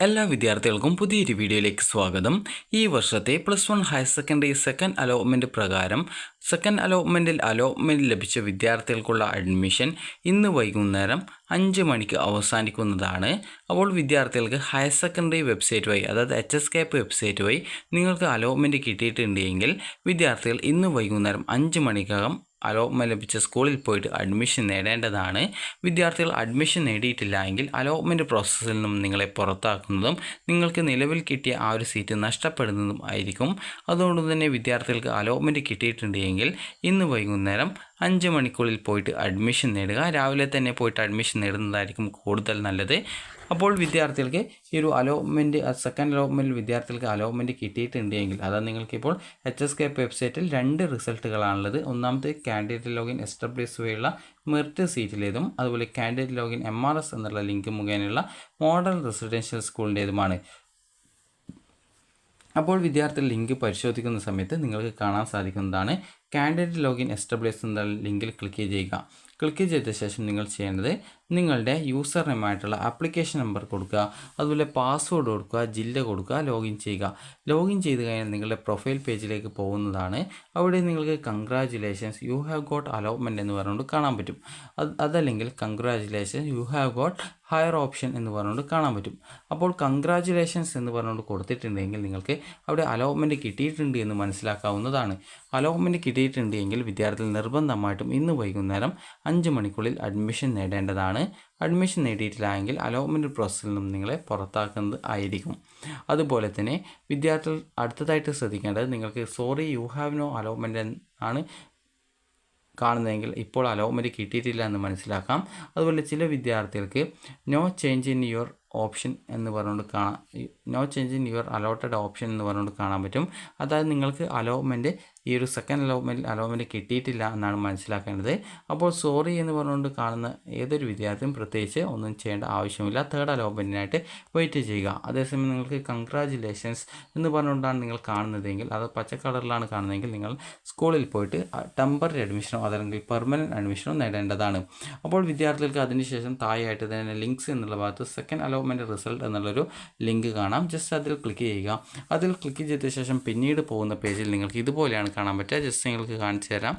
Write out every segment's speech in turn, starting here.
എല്ലാ വിദ്യാർത്ഥികൾക്കും പുതിയൊരു വീഡിയോയിലേക്ക് സ്വാഗതം. ഈ വർഷത്തെ +1 ഹയർ സെക്കൻഡറി സെക്കൻഡ് അലോട്ട്മെൻറ്റ് പ്രകാരം സെക്കൻഡ് അലോട്ട്മെൻറ്റ് ലഭിച്ച വിദ്യാർത്ഥികൾക്കുള്ള അഡ്മിഷൻ ഇന്ന് വൈകുന്നേരം 5 മണിക്ക് അവസാനിക്കുന്നതാണ്. അപ്പോൾ വിദ്യാർത്ഥികൾക്ക് ഹയർ സെക്കൻഡറി വെബ്സൈറ്റ് വഴി, അതായത് HSCAP വെബ്സൈറ്റ് വഴി നിങ്ങൾക്ക് അലോട്ട്മെൻറ്റ് കിട്ടിയിട്ടുണ്ടെങ്കിൽ വിദ്യാർത്ഥികൾ ഇന്ന് വൈകുന്നേരം 5 മണിക്കകം അലോട്ട്മെൻറ്റ് ലഭിച്ച സ്കൂളിൽ പോയിട്ട് അഡ്മിഷൻ നേടേണ്ടതാണ്. വിദ്യാർത്ഥികൾ അഡ്മിഷൻ നേടിയിട്ടില്ല എങ്കിൽ അലോട്ട്മെൻറ്റ് പ്രോസസ്സിൽ നിന്നും നിങ്ങളെ പുറത്താക്കുന്നതും നിങ്ങൾക്ക് നിലവിൽ കിട്ടിയ ആ ഒരു സീറ്റ് നഷ്ടപ്പെടുന്നതും ആയിരിക്കും. അതുകൊണ്ട് തന്നെ വിദ്യാർത്ഥികൾക്ക് അലോട്ട്മെൻറ്റ് കിട്ടിയിട്ടുണ്ടെങ്കിൽ ഇന്ന് വൈകുന്നേരം 5 മണിക്കുള്ളിൽ പോയിട്ട് അഡ്മിഷൻ നേടുക. രാവിലെ തന്നെ പോയിട്ട് അഡ്മിഷൻ നേടുന്നതായിരിക്കും കൂടുതൽ നല്ലത്. അപ്പോൾ വിദ്യാർത്ഥികൾക്ക് ഈ ഒരു സെക്കൻഡ് അലോട്ട്മെൻറ്റിൽ വിദ്യാർത്ഥികൾക്ക് അലോട്ട്മെൻറ്റ് കിട്ടിയിട്ടുണ്ടെങ്കിൽ, അതായത് നിങ്ങൾക്കിപ്പോൾ HSCAP വെബ്സൈറ്റിൽ 2 റിസൾട്ടുകളാണുള്ളത്. ഒന്നാമത്തെ കാൻഡിഡേറ്റ് ലോഗിൻ SWS വഴിയുള്ള മെറിറ്റ് സീറ്റിലേതും, അതുപോലെ കാൻഡിഡേറ്റ് ലോഗിൻ MRS എന്നുള്ള ലിങ്ക് മുഖേനയുള്ള മോഡൽ റെസിഡൻഷ്യൽ സ്കൂളിൻ്റേതുമാണ്. അപ്പോൾ വിദ്യാർത്ഥികൾ ലിങ്ക് പരിശോധിക്കുന്ന സമയത്ത് നിങ്ങൾക്ക് കാണാൻ സാധിക്കുന്നതാണ് കാൻഡിഡേറ്റ് ലോഗിൻ SWS എന്ന ലിങ്കിൽ ക്ലിക്ക് ചെയ്യുക. ക്ലിക്ക് ചെയ്ത ശേഷം നിങ്ങൾ ചെയ്യേണ്ടത് നിങ്ങളുടെ യൂസർ നെയിമായിട്ടുള്ള ആപ്ലിക്കേഷൻ നമ്പർ കൊടുക്കുക, അതുപോലെ പാസ്വേഡ് കൊടുക്കുക, ജില്ല കൊടുക്കുക, ലോഗിൻ ചെയ്യുക. ലോഗിൻ ചെയ്ത് കഴിഞ്ഞാൽ നിങ്ങളുടെ പ്രൊഫൈൽ പേജിലേക്ക് പോകുന്നതാണ്. അവിടെ നിങ്ങൾക്ക് congratulations you have got allotment എന്ന് പറഞ്ഞുകൊണ്ട് കാണാൻ പറ്റും. അതല്ലെങ്കിൽ congratulations you have got higher option എന്ന് പറഞ്ഞുകൊണ്ട് കാണാൻ പറ്റും. അപ്പോൾ കൺഗ്രാജുലേഷൻസ് എന്ന് പറഞ്ഞുകൊണ്ട് കൊടുത്തിട്ടുണ്ടെങ്കിൽ നിങ്ങൾക്ക് അവിടെ അലോട്ട്മെൻറ്റ് കിട്ടിയിട്ടുണ്ട് എന്ന് മനസ്സിലാക്കാവുന്നതാണ്. അലോട്ട്മെൻറ്റ് കിട്ടിയിട്ടുണ്ടെങ്കിൽ വിദ്യാർത്ഥികൾ നിർബന്ധമായിട്ടും ഇന്ന് വൈകുന്നേരം 5 മണിക്കുള്ളിൽ അഡ്മിഷൻ നേടേണ്ടതാണ്. അഡ്മിഷൻ നേടിയിട്ടില്ല എങ്കിൽ അലോട്ട്മെൻറ്റ് പ്രോസസ്സിൽ നിന്നും നിങ്ങളെ പുറത്താക്കുന്നത് ആയിരിക്കും. അതുപോലെ തന്നെ വിദ്യാർത്ഥികൾ അടുത്തതായിട്ട് ശ്രദ്ധിക്കേണ്ടത്, നിങ്ങൾക്ക് sorry you have no allotment ആണ് കാണുന്നതെങ്കിൽ ഇപ്പോൾ അലോട്ട്മെൻറ്റ് കിട്ടിയിട്ടില്ല എന്ന് മനസ്സിലാക്കാം. അതുപോലെ ചില വിദ്യാർത്ഥികൾക്ക് no change in your option എന്ന് പറഞ്ഞുകൊണ്ട് no change in your allotted option എന്ന് പറഞ്ഞുകൊണ്ട് കാണാൻ പറ്റും. അതായത് നിങ്ങൾക്ക് അലോട്ട്മെൻറ്റ് ഈ ഒരു സെക്കൻഡ് അലോട്ട്മെൻറ്റ് കിട്ടിയിട്ടില്ല എന്നാണ് മനസ്സിലാക്കേണ്ടത്. അപ്പോൾ സോറി എന്ന് പറഞ്ഞുകൊണ്ട് കാണുന്ന ഏതൊരു വിദ്യാർത്ഥിയും പ്രത്യേകിച്ച് ഒന്നും ചെയ്യേണ്ട ആവശ്യമില്ല. തേർഡ് അലോട്ട്മെൻറ്റിനായിട്ട് വെയിറ്റ് ചെയ്യുക. അതേസമയം നിങ്ങൾക്ക് കൺഗ്രാജുലേഷൻസ് എന്ന് പറഞ്ഞുകൊണ്ടാണ് നിങ്ങൾ കാണുന്നതെങ്കിൽ, അത് പച്ച കളറിലാണ് കാണുന്നതെങ്കിൽ നിങ്ങൾ സ്കൂളിൽ പോയിട്ട് ടെമ്പററി അഡ്മിഷനോ അതല്ലെങ്കിൽ പെർമനൻറ്റ് അഡ്മിഷനോ നേടേണ്ടതാണ്. അപ്പോൾ വിദ്യാർത്ഥികൾക്ക് അതിനുശേഷം താഴെയായിട്ട് തന്നെ ലിങ്ക്സ് എന്നുള്ള ഭാഗത്ത് സെക്കൻഡ് അലോട്ട്മെൻറ്റ് റിസൾട്ട് എന്നുള്ളൊരു ലിങ്ക് കാണാം. ജസ്റ്റ് അതിൽ ക്ലിക്ക് ചെയ്യുക. അതിൽ ക്ലിക്ക് ചെയ്ത ശേഷം പിന്നീട് പോകുന്ന പേജിൽ നിങ്ങൾക്ക് ഇതുപോലെയാണ് കാണാൻ പറ്റുക. ജസ്റ്റ് നിങ്ങൾക്ക് കാണിച്ചു തരാം.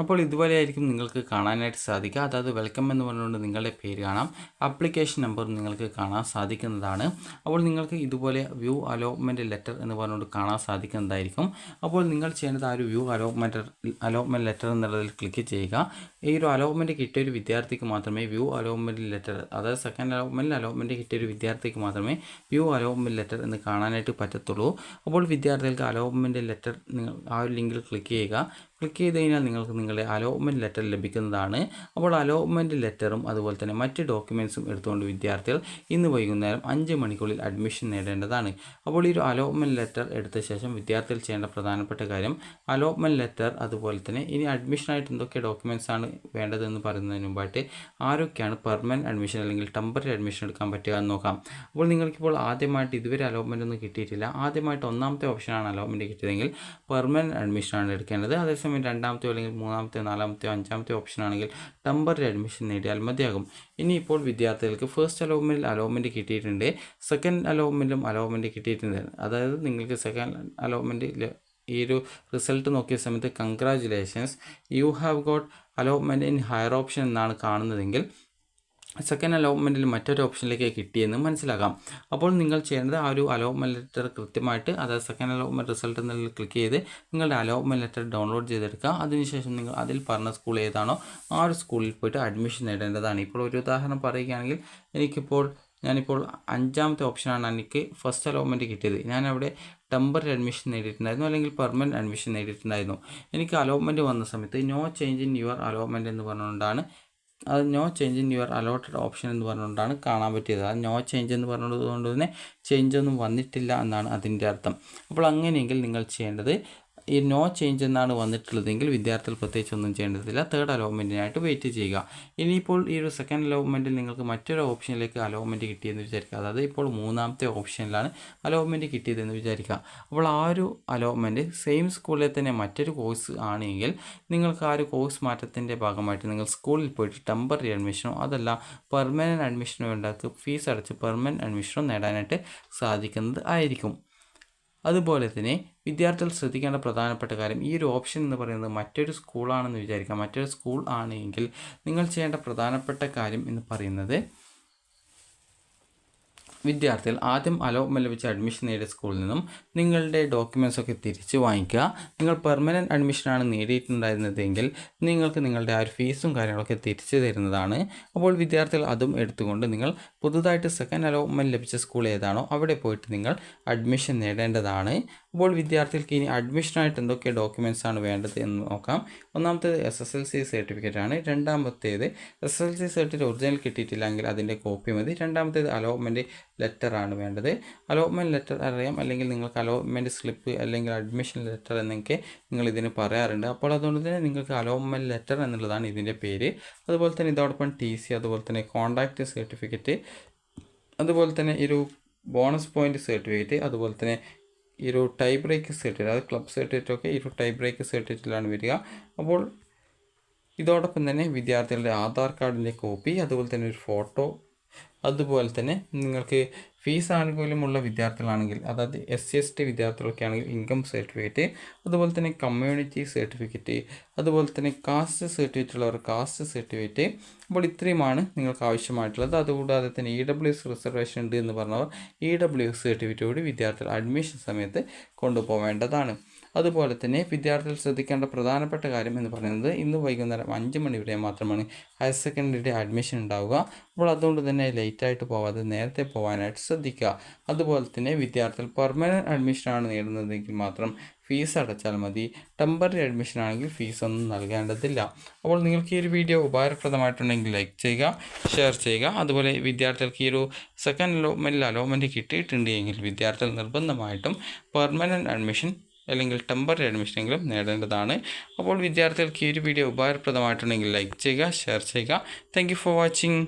അപ്പോൾ ഇതുപോലെ ആയിരിക്കും നിങ്ങൾക്ക് കാണാനായിട്ട് സാധിക്കുക. അതായത് വെൽക്കം എന്ന് പറഞ്ഞുകൊണ്ട് നിങ്ങളുടെ പേര് കാണാം, ആപ്ലിക്കേഷൻ നമ്പർ നിങ്ങൾക്ക് കാണാൻ സാധിക്കുന്നതാണ്. അപ്പോൾ നിങ്ങൾക്ക് ഇതുപോലെ വ്യൂ അലോട്ട്മെൻറ്റ് ലെറ്റർ എന്ന് പറഞ്ഞുകൊണ്ട് കാണാൻ സാധിക്കുന്നതായിരിക്കും. അപ്പോൾ നിങ്ങൾ ചെയ്യേണ്ടത് ആ ഒരു വ്യൂ അലോട്ട്മെൻറ്റ് ലെറ്റർ എന്നുള്ളതിൽ ക്ലിക്ക് ചെയ്യുക. ഈ ഒരു അലോട്ട്മെൻറ്റ് കിട്ടിയ ഒരു വിദ്യാർത്ഥിക്ക് മാത്രമേ വ്യൂ അലോട്ട്മെൻറ്റ് ലെറ്റർ, അതായത് സെക്കൻഡ് അലോട്ട്മെൻറ്റ് കിട്ടിയ ഒരു വിദ്യാർത്ഥിക്ക് മാത്രമേ വ്യൂ അലോട്ട്മെൻറ്റ് ലെറ്റർ എന്ന് കാണാനായിട്ട് പറ്റത്തുള്ളൂ. അപ്പോൾ വിദ്യാർത്ഥികൾക്ക് അലോട്ട്മെൻറ്റ് ലെറ്റർ നിങ്ങൾ ആ ഒരു ലിങ്കിൽ ക്ലിക്ക് ചെയ്യുക. ക്ലിക്ക് ചെയ്ത് കഴിഞ്ഞാൽ നിങ്ങൾക്ക് നിങ്ങളുടെ അലോട്ട്മെൻറ്റ് ലെറ്റർ ലഭിക്കുന്നതാണ്. അപ്പോൾ അലോട്ട്മെൻറ്റ് ലെറ്ററും അതുപോലെ തന്നെ മറ്റ് ഡോക്യുമെൻറ്റ്സും എടുത്തുകൊണ്ട് വിദ്യാർത്ഥികൾ ഇന്ന് വൈകുന്നേരം 5 മണിക്കുള്ളിൽ അഡ്മിഷൻ നേടേണ്ടതാണ്. അപ്പോൾ ഈ ഒരു അലോട്ട്മെൻറ്റ് ലെറ്റർ എടുത്ത ശേഷം വിദ്യാർത്ഥികൾ ചെയ്യേണ്ട പ്രധാനപ്പെട്ട കാര്യം അലോട്ട്മെൻറ്റ് ലെറ്റർ, അതുപോലെ തന്നെ ഇനി അഡ്മിഷനായിട്ട് എന്തൊക്കെ ഡോക്യുമെൻറ്റ്സ് ആണ് വേണ്ടതെന്ന് പറയുന്നതിന് മുമ്പായിട്ട് ആരൊക്കെയാണ് പെർമനൻറ്റ് അഡ്മിഷൻ അല്ലെങ്കിൽ ടെമ്പററി അഡ്മിഷൻ എടുക്കാൻ പറ്റുക എന്ന് നോക്കാം. അപ്പോൾ നിങ്ങൾക്കിപ്പോൾ ആദ്യമായിട്ട് ഇതുവരെ അലോട്ട്മെൻറ്റ് ഒന്നും കിട്ടിയിട്ടില്ല, ആദ്യമായിട്ട് ഒന്നാമത്തെ ഓപ്ഷനാണ് അലോട്ട്മെൻറ്റ് കിട്ടിയതെങ്കിൽ പെർമനൻറ്റ് അഡ്മിഷനാണ് എടുക്കേണ്ടത്. അതേസമയം രണ്ടാമത്തെയോ അല്ലെങ്കിൽ മൂന്നാമത്തെയോ നാലാമത്തെയോ അഞ്ചാമത്തെയോ ഓപ്ഷനാണെങ്കിൽ ടെമ്പററി അഡ്മിഷൻ നേടിയാൽ മതിയാകും. ഇനിയിപ്പോൾ വിദ്യാർത്ഥികൾക്ക് ഫസ്റ്റ് അലോട്ട്മെൻറ്റ് കിട്ടിയിട്ടുണ്ട്, സെക്കൻഡ് അലോട്ട്മെൻറ്റ് കിട്ടിയിട്ടുണ്ട്. അതായത് നിങ്ങൾക്ക് സെക്കൻഡ് അലോട്ട്മെൻറ്റ് ഈ ഒരു റിസൾട്ട് നോക്കിയ സമയത്ത് congratulations you have got allotment in higher option എന്നാണ് കാണുന്നതെങ്കിൽ സെക്കൻഡ് അലോട്ട്മെൻറ്റിൽ മറ്റൊരു ഓപ്ഷനിലേക്ക് കിട്ടിയെന്ന് മനസ്സിലാക്കാം. അപ്പോൾ നിങ്ങൾ ചെയ്യേണ്ടത് ആ ഒരു അലോട്ട്മെൻറ്റ് ലെറ്റർ കൃത്യമായിട്ട്, അതായത് സെക്കൻഡ് അലോട്ട്മെൻറ്റ് റിസൾട്ട് എന്നതിൽ ക്ലിക്ക് ചെയ്ത് നിങ്ങളുടെ അലോട്ട്മെൻറ്റ് ലെറ്റർ ഡൗൺലോഡ് ചെയ്തെടുക്കുക. അതിനുശേഷം നിങ്ങൾ അതിൽ പറഞ്ഞ സ്കൂൾ ഏതാണോ ആ ഒരു സ്കൂളിൽ പോയിട്ട് അഡ്മിഷൻ നേടേണ്ടതാണ്. ഇപ്പോൾ ഒരു ഉദാഹരണം പറയുകയാണെങ്കിൽ ഞാനിപ്പോൾ 5ാമത്തെ ഓപ്ഷനാണ് എനിക്ക് ഫസ്റ്റ് അലോട്ട്മെൻറ്റ് കിട്ടിയത്. ഞാനവിടെ ടെമ്പററി അഡ്മിഷൻ നേടിയിട്ടുണ്ടായിരുന്നു അല്ലെങ്കിൽ പെർമനൻറ്റ് അഡ്മിഷൻ നേടിയിട്ടുണ്ടായിരുന്നു. എനിക്ക് അലോട്ട്മെൻറ്റ് വന്ന സമയത്ത് no change in your allotment എന്ന് പറഞ്ഞുകൊണ്ടാണ്, അത് no change in your allotted option എന്ന് പറഞ്ഞുകൊണ്ടാണ് കാണാൻ പറ്റിയത്. അത് നോ ചേഞ്ച് എന്ന് പറഞ്ഞതുകൊണ്ട് തന്നെ ചേഞ്ച് ഒന്നും വന്നിട്ടില്ല എന്നാണ് അതിൻ്റെ അർത്ഥം. അപ്പോൾ അങ്ങനെയെങ്കിൽ നിങ്ങൾ ചെയ്യേണ്ടത് ഈ നോ ചേഞ്ച് എന്നാണ് വന്നിട്ടുള്ളതെങ്കിൽ വിദ്യാർത്ഥികൾ പ്രത്യേകിച്ച് ഒന്നും ചെയ്യേണ്ടതില്ല. തേർഡ് അലോട്ട്മെൻറ്റിനായിട്ട് വെയിറ്റ് ചെയ്യുക. ഇനിയിപ്പോൾ ഈ ഒരു സെക്കൻഡ് അലോട്ട്മെൻറ്റിൽ നിങ്ങൾക്ക് മറ്റൊരു ഓപ്ഷനിലേക്ക് അലോട്ട്മെൻറ്റ് കിട്ടിയെന്ന് വിചാരിക്കുക. അതായത് ഇപ്പോൾ മൂന്നാമത്തെ ഓപ്ഷനിലാണ് അലോട്ട്മെൻറ്റ് കിട്ടിയതെന്ന് വിചാരിക്കുക. അപ്പോൾ ആ ഒരു അലോട്ട്മെൻറ്റ് സെയിം സ്കൂളിലെ തന്നെ മറ്റൊരു കോഴ്സ് ആണെങ്കിൽ നിങ്ങൾക്ക് ആ ഒരു കോഴ്സ് മാറ്റത്തിൻ്റെ ഭാഗമായിട്ട് നിങ്ങൾ സ്കൂളിൽ പോയിട്ട് ടെമ്പററി അഡ്മിഷനോ അതല്ല പെർമനൻറ്റ് അഡ്മിഷനോ ഉണ്ടാക്കി ഫീസ് അടച്ച് പെർമനൻറ്റ് അഡ്മിഷനോ നേടാനായിട്ട് സാധിക്കുന്നത് ആയിരിക്കും. അതുപോലെ തന്നെ വിദ്യാർത്ഥികൾ ശ്രദ്ധിക്കേണ്ട പ്രധാനപ്പെട്ട കാര്യം, ഈ ഒരു ഓപ്ഷൻ എന്ന് പറയുന്നത് മറ്റൊരു സ്കൂളാണെന്ന് വിചാരിക്കാം. മറ്റൊരു സ്കൂൾ ആണെങ്കിൽ നിങ്ങൾ ചെയ്യേണ്ട പ്രധാനപ്പെട്ട കാര്യം എന്ന് പറയുന്നത് വിദ്യാർത്ഥികൾ ആദ്യം അലോട്ട്മെൻറ്റ് ലഭിച്ച അഡ്മിഷൻ നേടിയ സ്കൂളിൽ നിന്നും നിങ്ങളുടെ ഡോക്യുമെൻറ്റ്സ് ഒക്കെ തിരിച്ച് വാങ്ങിക്കുക. നിങ്ങൾ പെർമനൻറ്റ് അഡ്മിഷനാണ് നേടിയിട്ടുണ്ടായിരുന്നതെങ്കിൽ നിങ്ങൾക്ക് നിങ്ങളുടെ ആ ഒരു ഫീസും കാര്യങ്ങളൊക്കെ തിരിച്ചു തരുന്നതാണ്. അപ്പോൾ വിദ്യാർത്ഥികൾ അതും എടുത്തുകൊണ്ട് നിങ്ങൾ പുതുതായിട്ട് സെക്കൻഡ് അലോട്ട്മെൻറ്റ് ലഭിച്ച സ്കൂൾ ഏതാണോ അവിടെ പോയിട്ട് നിങ്ങൾ അഡ്മിഷൻ നേടേണ്ടതാണ്. അപ്പോൾ വിദ്യാർത്ഥികൾക്ക് ഇനി അഡ്മിഷനായിട്ട് എന്തൊക്കെ ഡോക്യുമെൻറ്റ്സ് ആണ് വേണ്ടത് എന്ന് നോക്കാം. ഒന്നാമത്തേത് SSLC സർട്ടിഫിക്കറ്റ് ആണ്. രണ്ടാമത്തേത് SSLC സർട്ടിഫിക്കറ്റ് ഒറിജിനൽ കിട്ടിയിട്ടില്ലെങ്കിൽ അതിൻ്റെ കോപ്പി മതി. രണ്ടാമത്തേത് അലോട്ട്മെൻറ്റ് ലെറ്റർ ആണ് വേണ്ടത്. അലോട്ട്മെൻറ്റ് ലെറ്റർ അറിയാം, അല്ലെങ്കിൽ നിങ്ങൾക്ക് അലോട്ട്മെൻറ്റ് സ്ലിപ്പ് അല്ലെങ്കിൽ അഡ്മിഷൻ ലെറ്റർ എന്നൊക്കെ നിങ്ങൾ ഇതിന് പറയാറുണ്ട്. അപ്പോൾ അതുകൊണ്ട് തന്നെ നിങ്ങൾക്ക് അലോട്ട്മെൻറ്റ് ലെറ്റർ എന്നുള്ളതാണ് ഇതിൻ്റെ പേര്. അതുപോലെ തന്നെ ഇതോടൊപ്പം TC, അതുപോലെ തന്നെ കോൺടാക്റ്റ് സർട്ടിഫിക്കറ്റ്, അതുപോലെ തന്നെ ഒരു ബോണസ് പോയിൻ്റ് സർട്ടിഫിക്കറ്റ്, അതുപോലെ തന്നെ ഈ ഒരു ടൈ ബ്രേക്ക് സർട്ടിഫിക്കറ്റ്, അത് ക്ലബ് സർട്ടിഫിക്കറ്റ് ഒക്കെ ഈ ഒരു ടൈ ബ്രേക്ക് സർട്ടിഫിക്കറ്റിലാണ് വരിക. അപ്പോൾ ഇതോടൊപ്പം തന്നെ വിദ്യാർത്ഥികളുടെ ആധാർ കാർഡിൻ്റെ കോപ്പി, അതുപോലെ തന്നെ ഒരു ഫോട്ടോ, അതുപോലെ തന്നെ നിങ്ങൾക്ക് ഫീസ് ആനുകൂല്യമുള്ള വിദ്യാർത്ഥികളാണെങ്കിൽ, അതായത് SC/ST വിദ്യാർത്ഥികളൊക്കെ ആണെങ്കിൽ ഇൻകം സർട്ടിഫിക്കറ്റ്, അതുപോലെ തന്നെ കമ്മ്യൂണിറ്റി സർട്ടിഫിക്കറ്റ്, അതുപോലെ തന്നെ കാസ്റ്റ് സർട്ടിഫിക്കറ്റ് ഉള്ളവർ കാസ്റ്റ് സർട്ടിഫിക്കറ്റ്. അപ്പോൾ ഇത്രയുമാണ് നിങ്ങൾക്ക് ആവശ്യമായിട്ടുള്ളത്. അതുകൂടാതെ തന്നെ EWS റിസർവേഷൻ ഉണ്ട് എന്ന് പറഞ്ഞവർ EWS സർട്ടിഫിക്കറ്റ് കൂടി വിദ്യാർത്ഥികൾ അഡ്മിഷൻ സമയത്ത് കൊണ്ടുപോകേണ്ടതാണ്. അതുപോലെ തന്നെ വിദ്യാർത്ഥികൾ ശ്രദ്ധിക്കേണ്ട പ്രധാനപ്പെട്ട കാര്യം എന്ന് പറയുന്നത് ഇന്ന് വൈകുന്നേരം 5 മണി വരെ മാത്രമാണ് ഹയർ സെക്കൻഡറിയുടെ അഡ്മിഷൻ ഉണ്ടാവുക. അപ്പോൾ അതുകൊണ്ട് തന്നെ ലേറ്റായിട്ട് പോവാതെ നേരത്തെ പോകാനായിട്ട് ശ്രദ്ധിക്കുക. അതുപോലെ തന്നെ വിദ്യാർത്ഥികൾ പെർമനൻറ്റ് അഡ്മിഷനാണ് നേടുന്നതെങ്കിൽ മാത്രം ഫീസ് അടച്ചാൽ മതി. ടെമ്പററി അഡ്മിഷൻ ആണെങ്കിൽ ഫീസൊന്നും നൽകേണ്ടതില്ല. അപ്പോൾ നിങ്ങൾക്ക് ഈ ഒരു വീഡിയോ ഉപകാരപ്രദമായിട്ടുണ്ടെങ്കിൽ ലൈക്ക് ചെയ്യുക, ഷെയർ ചെയ്യുക. അതുപോലെ വിദ്യാർത്ഥികൾക്ക് ഈ ഒരു സെക്കൻഡ് അലോട്ട്മെൻറ്റ് കിട്ടിയിട്ടുണ്ടെങ്കിൽ വിദ്യാർത്ഥികൾ നിർബന്ധമായിട്ടും പെർമനൻറ്റ് അഡ്മിഷൻ അല്ലെങ്കിൽ ടെമ്പററി അഡ്മിഷനെങ്കിലും നേടേണ്ടതാണ്. അപ്പോൾ വിദ്യാർത്ഥികൾക്ക് ഈ ഒരു വീഡിയോ ഉപകാരപ്രദമായിട്ടുണ്ടെങ്കിൽ ലൈക്ക് ചെയ്യുക, ഷെയർ ചെയ്യുക. Thank you for watching.